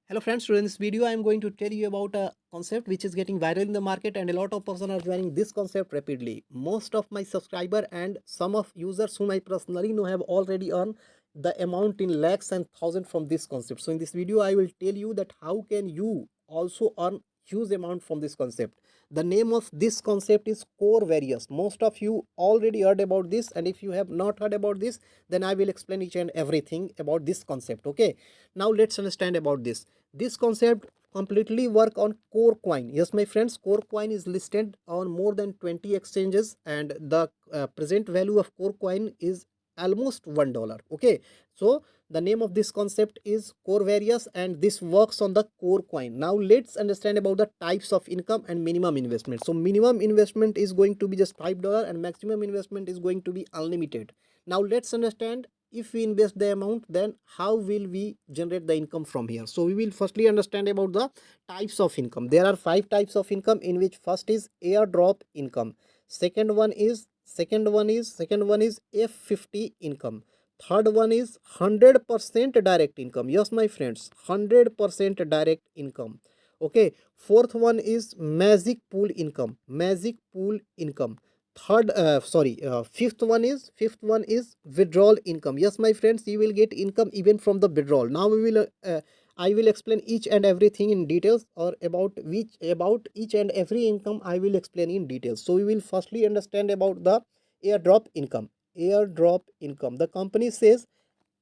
Hello friends, today in this video I am going to tell you about a concept which is getting viral in the market and a lot of person are joining this concept rapidly. Most of my subscriber and some of users whom I personally know have already earned the amount in lakhs and thousands from this concept. So in this video I will tell you that how can you also earn huge amount from this concept. The name of this concept is core various. Most of you already heard about this, and if you have not heard about this, then I will explain each and everything about this concept. Okay, now let's understand about this concept completely work on core coin. Yes my friends, core coin is listed on more than 20 exchanges and the present value of core coin is almost $1. Okay, so the name of this concept is core various and this works on the core coin. Now let's understand about the types of income and minimum investment. So minimum investment is going to be just $5 and maximum investment is going to be unlimited. Now let's understand, if we invest the amount, then how will we generate the income from here. So we will firstly understand about the types of income. There are 5 types of income, in which first is airdrop income, second one is F50 income, third one is 100% direct income. Yes my friends, 100% direct income. Okay, fourth one is magic pool income. Fifth one is withdrawal income. Yes my friends, you will get income even from the withdrawal. Now I will explain each and everything in details, or about each and every income I will explain in details. So we will firstly understand about the airdrop income. The company says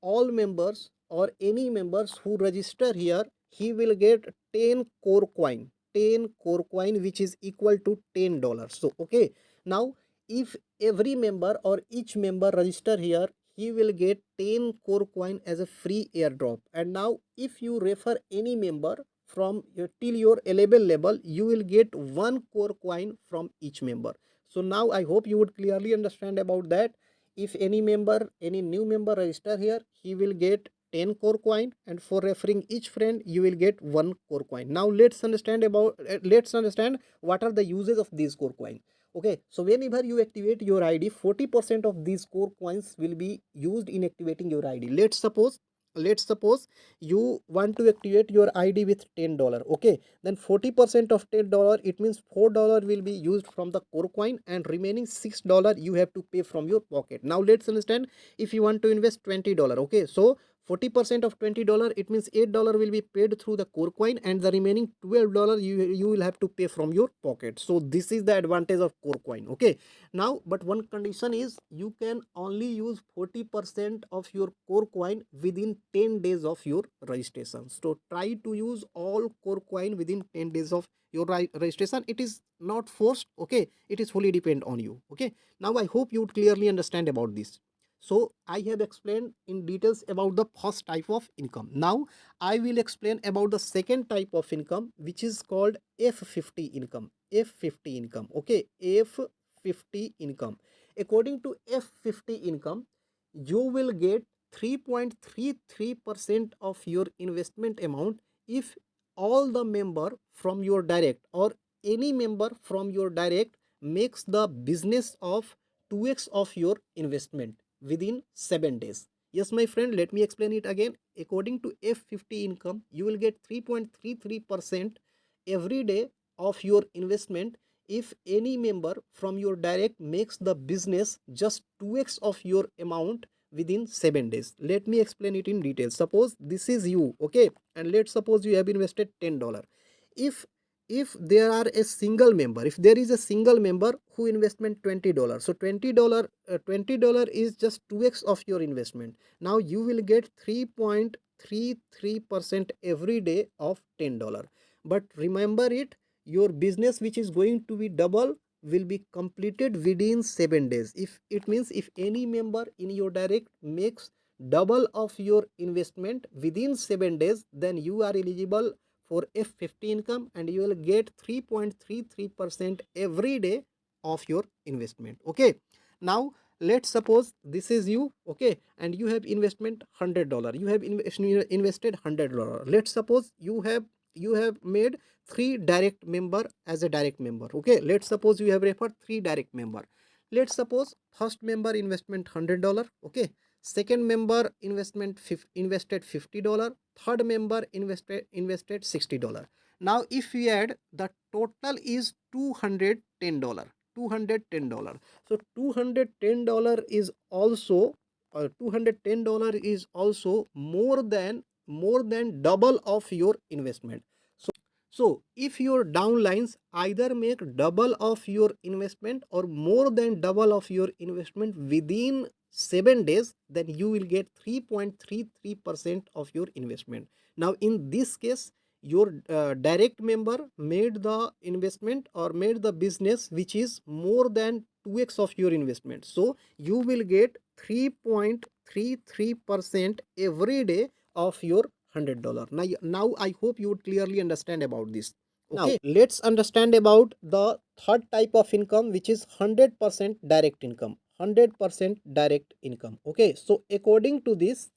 all members or any members who register here, he will get 10 core coin which is equal to $10. So okay, now if every member or each member register here, he will get 10 core coin as a free airdrop. And now if you refer any member from your till your level, you will get 1 core coin from each member. So now I hope you would clearly understand about that. If any new member register here, he will get 10 core coin, and for referring each friend you will get 1 core coin. Now let's understand what are the uses of these core coin. Okay, so whenever you activate your ID, 40% of these core coins will be used in activating your ID. Let's suppose you want to activate your ID with $10. Okay, then 40% of $10, it means $4 will be used from the core coin and remaining $6 you have to pay from your pocket. Now let's understand, if you want to invest $20. Okay, so 40% of $20, it means $8 will be paid through the core coin and the remaining $12 you will have to pay from your pocket. So this is the advantage of core coin. Okay, now but one condition is you can only use 40% of your core coin within 10 days of your registration. So try to use all core coin within 10 days of your registration. It is not forced. Okay, it is fully depend on you. Okay, now I hope you would clearly understand about this. So I have explained in details about the first type of income. Now I will explain about the second type of income, which is called F50 income. F50 income. Okay, F50 income. According to F50 income, you will get 3.33% of your investment amount if all the member from your direct or any member from your direct makes the business of 2x of your investment within 7 days. Yes my friend, let me explain it again. According to F50 income, you will get 3.33% every day of your investment if any member from your direct makes the business just 2x of your amount within 7 days. Let me explain it in detail. Suppose this is you. Okay, and let's suppose you have invested $10. If there are a single member, if there is a single member who investment $20, so $20 is just 2x of your investment. Now you will get 3.33% every day of $10. But remember it, your business which is going to be double will be completed within 7 days. If it means if any member in your direct makes double of your investment within 7 days, then you are eligible for F50 income and you will get 3.33% every day of your investment. Okay, now let's suppose this is you. Okay, and you have investment $100. You have invested $100. Let's suppose you have made 3 direct member as a direct member. Okay, let's suppose you have referred 3 direct member. Let's suppose first member investment $100. Okay, second member invested $50, third member invested $60. Now if we add, the total is $210. $210. So $210 is also $210 is also more than double of your investment. So if your downlines either make double of your investment or more than double of your investment within 7 days, then you will get 3.33% of your investment. Now in this case, your direct member made the investment or made the business which is more than 2x of your investment. So you will get 3.33% every day of your $100. Now I hope you would clearly understand about this. Okay. Now let's understand about the third type of income, which is 100% direct income. 100% direct income. Okay, so according to this,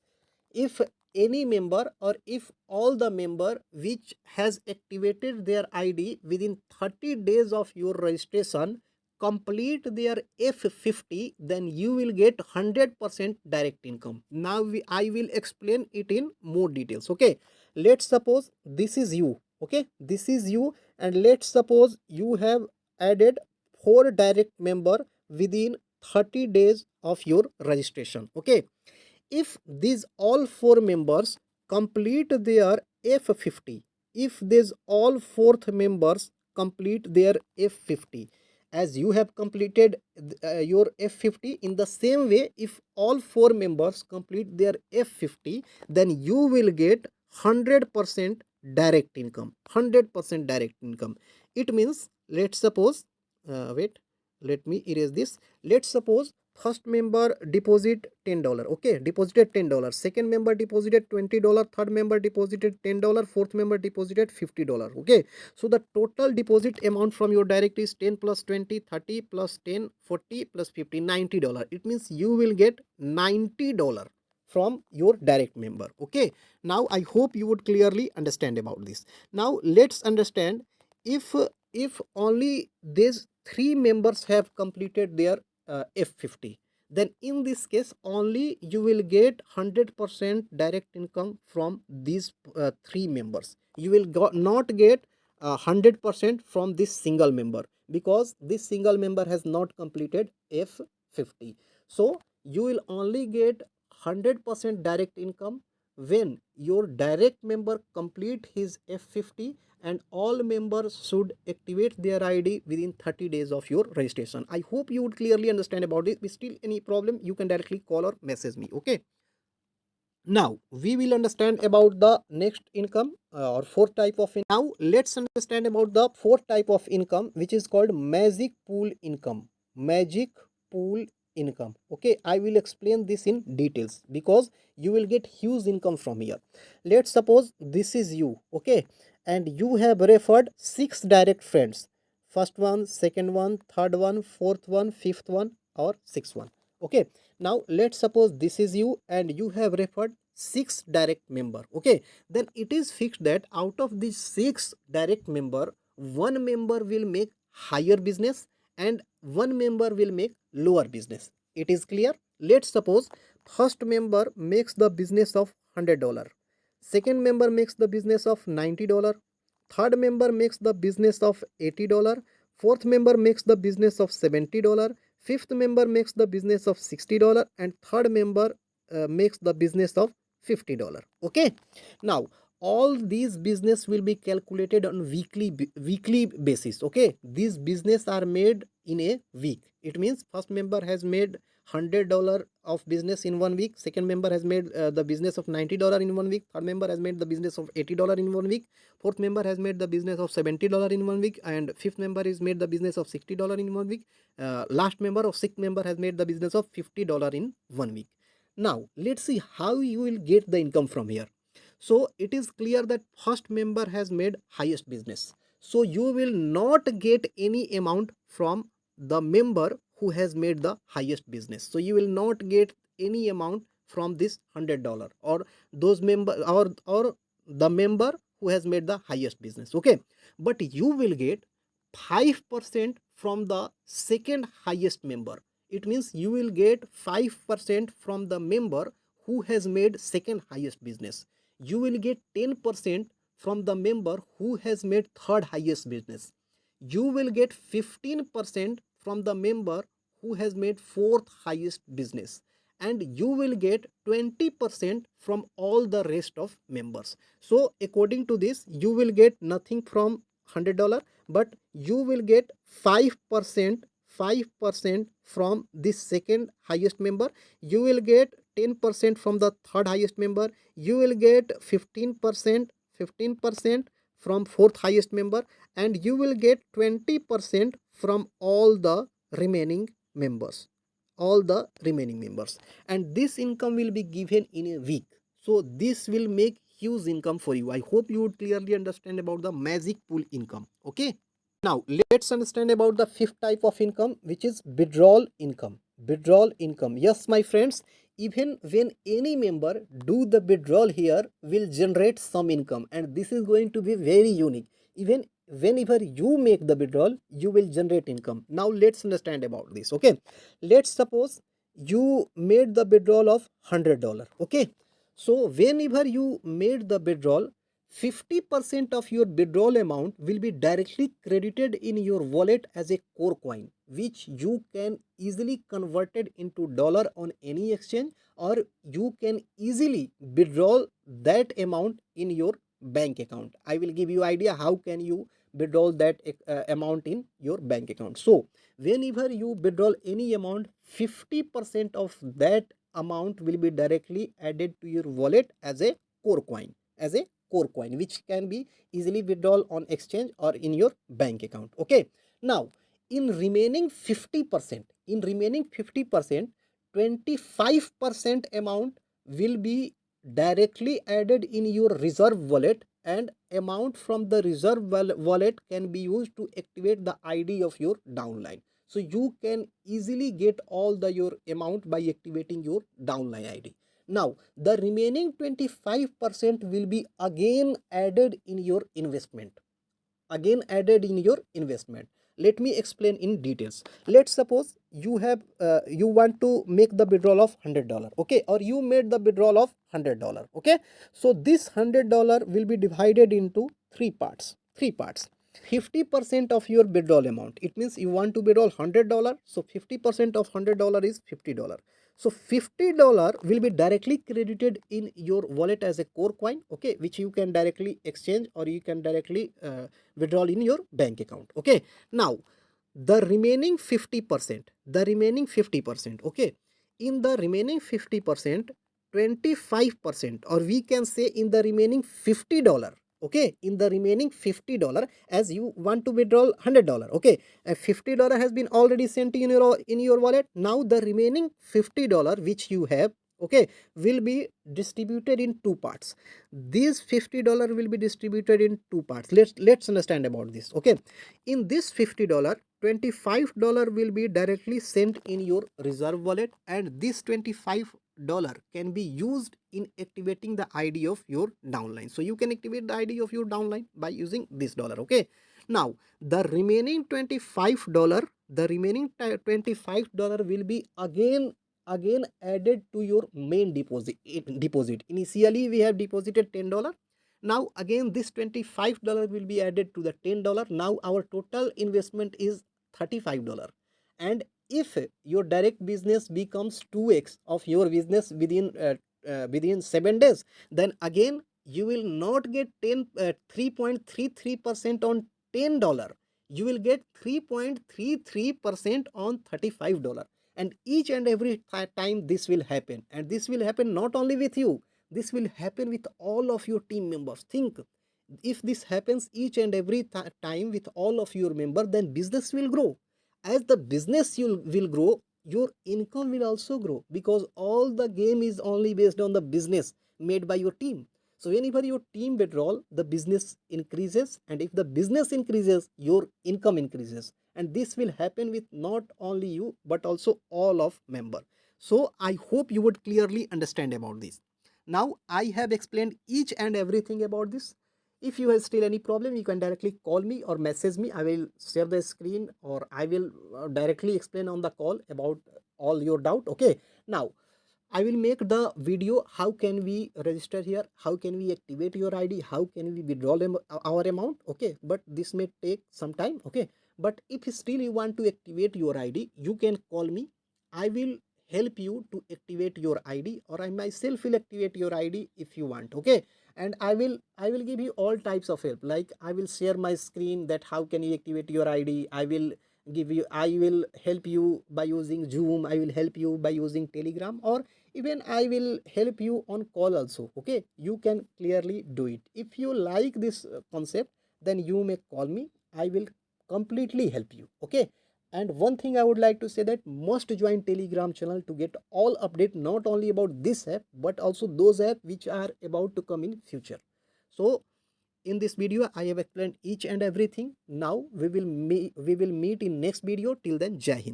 if any member or if all the member which has activated their ID within 30 days of your registration complete their F50, then you will get 100% direct income. Now I will explain it in more details. Okay, let's suppose this is you. Okay, this is you, and let's suppose you have added 4 direct member within 30 days of your registration. Okay, if these all 4 members complete their F50, if these all 4th members complete their F50, as you have completed your F50, in the same way, if all 4 members complete their F50, then you will get 100% direct income. 100% direct income. It means, let's suppose, wait, let me erase this. Let's suppose first member deposit $10. Okay, deposited $10. Second member deposited $20. Third member deposited $10. Fourth member deposited $50. Okay, so the total deposit amount from your direct is 10 plus 20, 30 plus 10, 40 plus 50, $90. It means you will get $90 from your direct member. Okay, now I hope you would clearly understand about this. Now let's understand, if only these 3 members have completed their F50, then in this case only you will get 100% direct income from these 3 members. You will not get 100% from this single member, because this single member has not completed F50. So you will only get 100% direct income when your direct member complete his F50, and all members should activate their ID within 30 days of your registration. I hope you would clearly understand about it. If still any problem, you can directly call or message me. Okay. Now we will understand about the next income or fourth type of income. Now let's understand about the fourth type of income, which is called magic pool income. Magic pool income. Okay, I will explain this in details because you will get huge income from here. Let's suppose this is you. Okay, and you have referred 6 direct friends. First one, second one, third one, fourth one, fifth one, or sixth one. Okay, now let's suppose this is you and you have referred 6 direct member. Okay, then it is fixed that out of these 6 direct member, one member will make higher business and one member will make lower business. It is clear. Let's suppose first member makes the business of $100, second member makes the business of $90, third member makes the business of $80, fourth member makes the business of $70, fifth member makes the business of $60, and third member makes the business of $50. Okay, now all these business will be calculated on weekly basis. Okay, these business are made in a week. It means first member has made $100 of business in 1 week, second member has made the business of $90 in 1 week, third member has made the business of $80 in 1 week, fourth member has made the business of $70 in 1 week, and fifth member is made the business of $60 in 1 week. Last member of sixth member has made the business of $50 in 1 week. Now let's see how you will get the income from here. So it is clear that first member has made highest business, so you will not get any amount from the member who has made the highest business. So you will not get any amount from this $100 or those member or the member who has made the highest business. Okay, but you will get 5% from the second highest member. It means you will get 5% from the member who has made second highest business. you will get 10% from the member who has made third highest business. You will get 15% from the member who has made fourth highest business, and you will get 20% from all the rest of members. So according to this, you will get nothing from $100, but you will get 5% from this second highest member, you will get 10% from the third highest member, you will get 15% from fourth highest member, and you will get 20% from all the remaining members, and this income will be given in a week. So this will make huge income for you. I hope you would clearly understand about the magic pool income. Okay, now let's understand about the fifth type of income, which is withdrawal income. Withdrawal income, yes my friends, even when any member do the withdrawal here, will generate some income, and this is going to be very unique. Even whenever you make the withdrawal, you will generate income. Now let's understand about this. Okay, let's suppose you made the withdrawal of $100. Okay, so whenever you made the withdrawal, 50% of your withdrawal amount will be directly credited in your wallet as a core coin, which you can easily convert it into dollar on any exchange, or you can easily withdraw that amount in your bank account. I will give you idea how can you withdraw that amount in your bank account. So whenever you withdraw any amount, 50% of that amount will be directly added to your wallet as a core coin, which can be easily withdrawn on exchange or in your bank account. Okay, now in remaining 50%, 25% amount will be directly added in your reserve wallet, and amount from the reserve wallet can be used to activate the ID of your downline. So you can easily get all the your amount by activating your downline ID. Now the remaining 25% will be again added in your investment. Let me explain in details. Let's suppose you have you want to make the withdrawal of $100. Okay, or you made the withdrawal of $100. Okay, so this $100 will be divided into three parts. 50% of your withdrawal amount, it means you want to withdraw $100, so 50% of $100 is $50. So $50 will be directly credited in your wallet as a core coin, okay, which you can directly exchange or you can directly withdraw in your bank account. Okay, now the remaining 50%, okay, in the remaining 50%, 25%, or we can say in the remaining $50, okay, in the remaining $50, as you want to withdraw $100, okay, $50 has been already sent in your wallet. Now the remaining $50 which you have, okay, will be distributed in two parts. This $50 will be distributed in two parts. Let's understand about this. Okay, in this $50, $25 will be directly sent in your reserve wallet, and this $25 can be used in activating the ID of your downline. So you can activate the ID of your downline by using this dollar. Okay, now the remaining $25, will be again added to your main deposit. Initially we have deposited $10. Now again this $25 will be added to the $10. Now our total investment is $35. And if your direct business becomes 2x of your business within 7 days, then again you will not get 3.33% on $10. You will get 3.33% on $35. And each and every time this will happen, and this will happen not only with you, this will happen with all of your team members. Think, if this happens each and every time with all of your members, then business will grow. As the business will grow, your income will also grow, because all the game is only based on the business made by your team. So whenever your team withdrawal, the business increases, and if the business increases, your income increases, and this will happen with not only you but also all of member. So I hope you would clearly understand about this. Now I have explained each and everything about this. If you have still any problem, you can directly call me or message me. I will share the screen, or I will directly explain on the call about all your doubt. Okay, now I will make the video how can we register here, how can we activate your ID, how can we withdraw our amount. Okay, but this may take some time. Okay, but if still you want to activate your ID, you can call me. I will help you to activate your ID, or I myself will activate your ID if you want. Okay, and I will give you all types of help. Like I will share my screen that how can you activate your ID. I will help you by using Zoom. I will help you by using Telegram, or even I will help you on call also. Okay, you can clearly do it. If you like this concept, then you may call me. I will completely help you. Okay, and one thing I would like to say, that must join Telegram channel to get all update, not only about this app but also those app which are about to come in future. So in this video I have explained each and everything. Now we will meet in next video. Till then, Jai Hind.